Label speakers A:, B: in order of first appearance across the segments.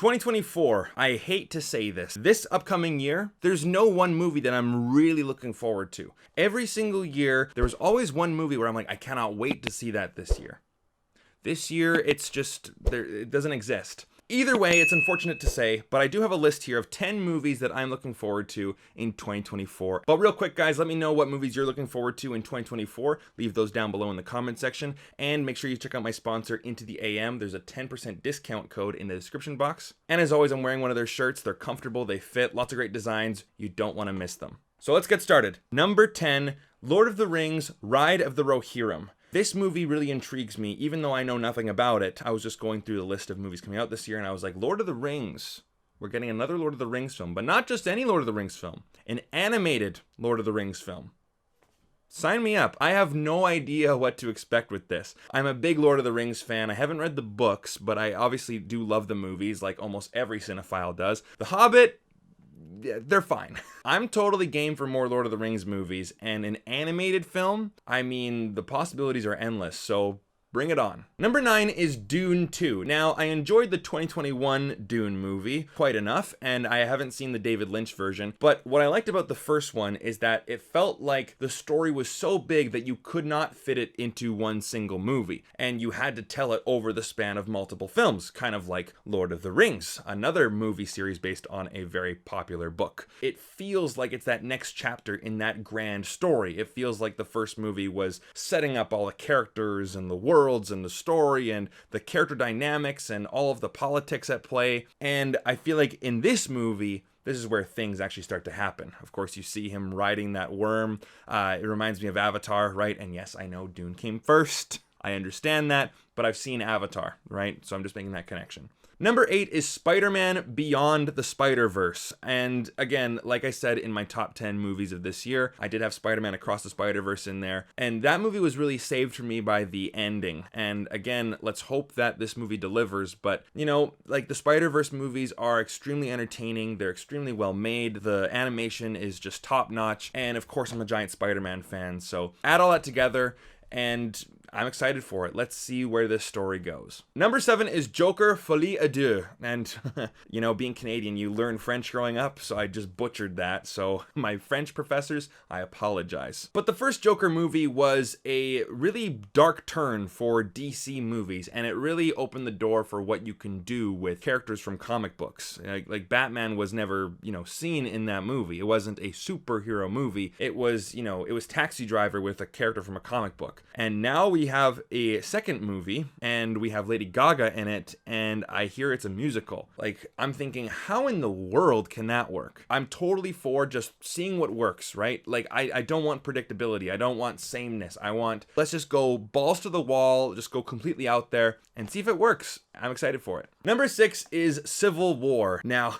A: 2024, I hate to say this upcoming year, there's no one movie that I'm really looking forward to. Every single year, there's always one movie where I'm like, I cannot wait to see that this year. This year, it's just, it doesn't exist. Either way, it's unfortunate to say, but I do have a list here of 10 movies that I'm looking forward to in 2024. But real quick, guys, let me know what movies you're looking forward to in 2024. Leave those down below in the comment section. And make sure you check out my sponsor, Into the AM. There's a 10% discount code in the description box. And as always, I'm wearing one of their shirts. They're comfortable, they fit, lots of great designs. You don't want to miss them. So let's get started. Number 10, Lord of the Rings, Ride of the Rohirrim. This movie really intrigues me, even though I know nothing about it. I was just going through the list of movies coming out this year, and I was like, Lord of the Rings. We're getting another Lord of the Rings film, but not just any Lord of the Rings film. An animated Lord of the Rings film. Sign me up. I have no idea what to expect with this. I'm a big Lord of the Rings fan. I haven't read the books, but I obviously do love the movies, like almost every cinephile does. The Hobbit, they're fine. I'm totally game for more Lord of the Rings movies, and an animated film, I mean, the possibilities are endless, so bring it on. Number 9 is Dune II. Now, I enjoyed the 2021 Dune movie quite enough, and I haven't seen the David Lynch version, but what I liked about the first one is that it felt like the story was so big that you could not fit it into one single movie, and you had to tell it over the span of multiple films, kind of like Lord of the Rings, another movie series based on a very popular book. It feels like it's that next chapter in that grand story. It feels like the first movie was setting up all the characters and the world and the story and the character dynamics and all of the politics at play. And I feel like in this movie, this is where things actually start to happen. Of course, you see him riding that worm. It reminds me of Avatar, right? And yes, I know Dune came first. I understand that, but I've seen Avatar, right? So I'm just making that connection. Number 8 is SpiderMan Beyond the Spider-Verse. And again, like I said in my top 10 movies of this year, I did have Spider-Man Across the Spider-Verse in there. And that movie was really saved for me by the ending. And again, let's hope that this movie delivers. But, you know, like the Spider-Verse movies are extremely entertaining. They're extremely well made. The animation is just top notch. And of course, I'm a giant Spider-Man fan. So add all that together and I'm excited for it. Let's see where this story goes. Number 7 is Joker Folie à Deux. And, you know, being Canadian, you learn French growing up, so I just butchered that. So my French professors, I apologize. But the first Joker movie was a really dark turn for DC movies, and it really opened the door for what you can do with characters from comic books. Like Batman was never, you know, seen in that movie. It wasn't a superhero movie. It was, you know, it was Taxi Driver with a character from a comic book. And now we have a second movie and we have Lady Gaga in it, and I hear it's a musical. Like, I'm thinking, how in the world can that work? I'm totally for just seeing what works, right? Like, I don't want predictability. I don't want sameness. Let's just go balls to the wall, just go completely out there and see if it works. I'm excited for it. Number 6 is Civil War. Now,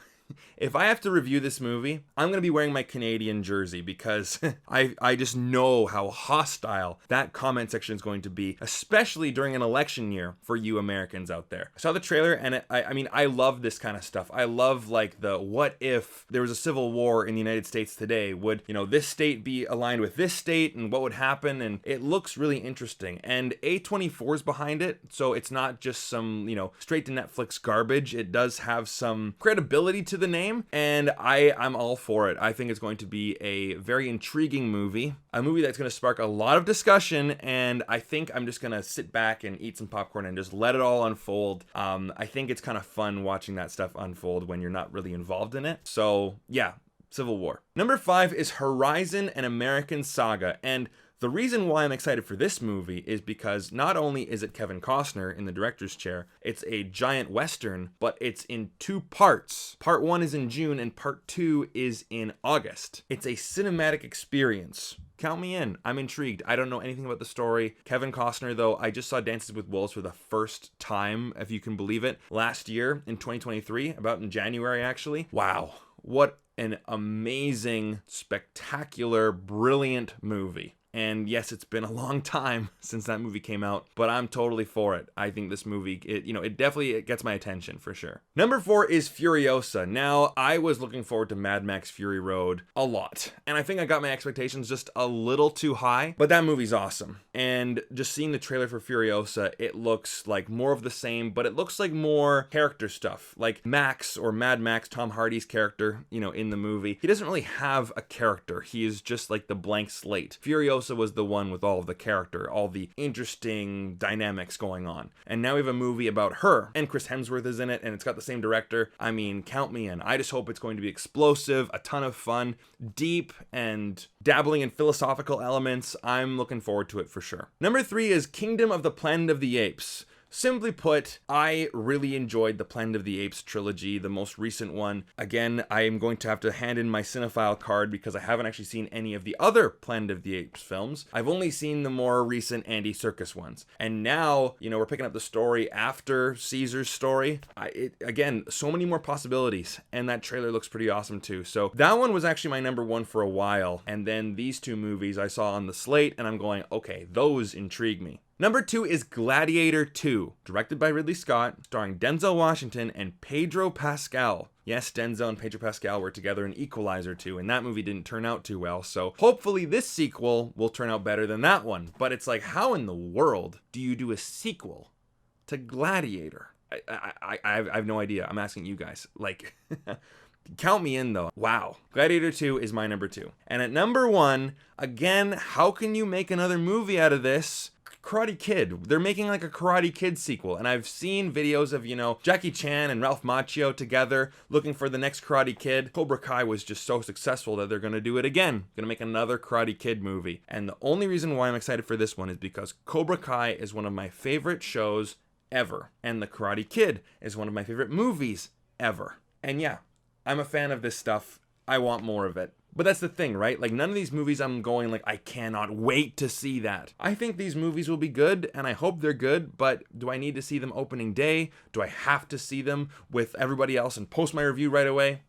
A: if I have to review this movie, I'm going to be wearing my Canadian jersey because I just know how hostile that comment section is going to be, especially during an election year for you Americans out there. I saw the trailer and I mean, I love this kind of stuff. I love like the what if there was a civil war in the United States today? Would, you know, this state be aligned with this state and what would happen? And it looks really interesting. And A24 is behind it, so it's not just some, you know, straight to Netflix garbage. It does have some credibility to the name, and I'm all for it. I think it's going to be a very intriguing movie, a movie that's going to spark a lot of discussion, and I think I'm just going to sit back and eat some popcorn and just let it all unfold. I think it's kind of fun watching that stuff unfold when you're not really involved in it. So yeah, Civil War. Number 5 is Horizon: An American Saga, and the reason why I'm excited for this movie is because not only is it Kevin Costner in the director's chair, it's a giant Western, but it's in 2 parts. Part 1 is in June and part 2 is in August. It's a cinematic experience. Count me in. I'm intrigued. I don't know anything about the story. Kevin Costner, though, I just saw Dances with Wolves for the first time, if you can believe it, last year in 2023, about in January, actually. Wow. What an amazing, spectacular, brilliant movie. And yes, it's been a long time since that movie came out, but I'm totally for it. I think this movie, it definitely gets my attention for sure. Number 4 is Furiosa. Now, I was looking forward to Mad Max Fury Road a lot, and I think I got my expectations just a little too high, but that movie's awesome. And just seeing the trailer for Furiosa, it looks like more of the same, but it looks like more character stuff. Like Max, or Mad Max, Tom Hardy's character, in the movie, he doesn't really have a character. He is just like the blank slate. Furiosa was the one with all of the character, all the interesting dynamics going on. And now we have a movie about her, and Chris Hemsworth is in it, and it's got the same director. I mean, count me in. I just hope it's going to be explosive, a ton of fun, deep, and dabbling in philosophical elements. I'm looking forward to it for sure. Number 3 is Kingdom of the Planet of the Apes. Simply put, I really enjoyed the Planet of the Apes trilogy, the most recent one. Again, I am going to have to hand in my cinephile card because I haven't actually seen any of the other Planet of the Apes films. I've only seen the more recent Andy Serkis ones. And now, we're picking up the story after Caesar's story. Again, so many more possibilities, and that trailer looks pretty awesome too. So that one was actually my number 1 for a while, and then these 2 movies I saw on the slate, and I'm going, okay, those intrigue me. Number 2 is Gladiator II, directed by Ridley Scott, starring Denzel Washington and Pedro Pascal. Yes, Denzel and Pedro Pascal were together in Equalizer 2, and that movie didn't turn out too well, so hopefully this sequel will turn out better than that one. But it's like, how in the world do you do a sequel to Gladiator? I have no idea. I'm asking you guys. Like, count me in though. Wow. Gladiator 2 is my number 2. And at number 1, again, how can you make another movie out of this? Karate Kid. They're making like a Karate Kid sequel, and I've seen videos of, Jackie Chan and Ralph Macchio together looking for the next Karate Kid. Cobra Kai was just so successful that they're going to do it again. Going to make another Karate Kid movie. And the only reason why I'm excited for this one is because Cobra Kai is one of my favorite shows ever, and the Karate Kid is one of my favorite movies ever. And yeah, I'm a fan of this stuff. I want more of it. But that's the thing, right? Like, none of these movies I'm going like, I cannot wait to see that. I think these movies will be good, and I hope they're good, but do I need to see them opening day? Do I have to see them with everybody else and post my review right away?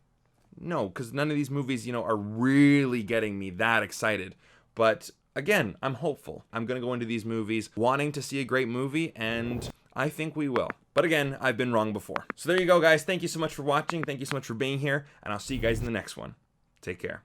A: No, because none of these movies, are really getting me that excited. But again, I'm hopeful. I'm going to go into these movies wanting to see a great movie, and I think we will. But again, I've been wrong before. So there you go, guys. Thank you so much for watching. Thank you so much for being here, and I'll see you guys in the next one. Take care.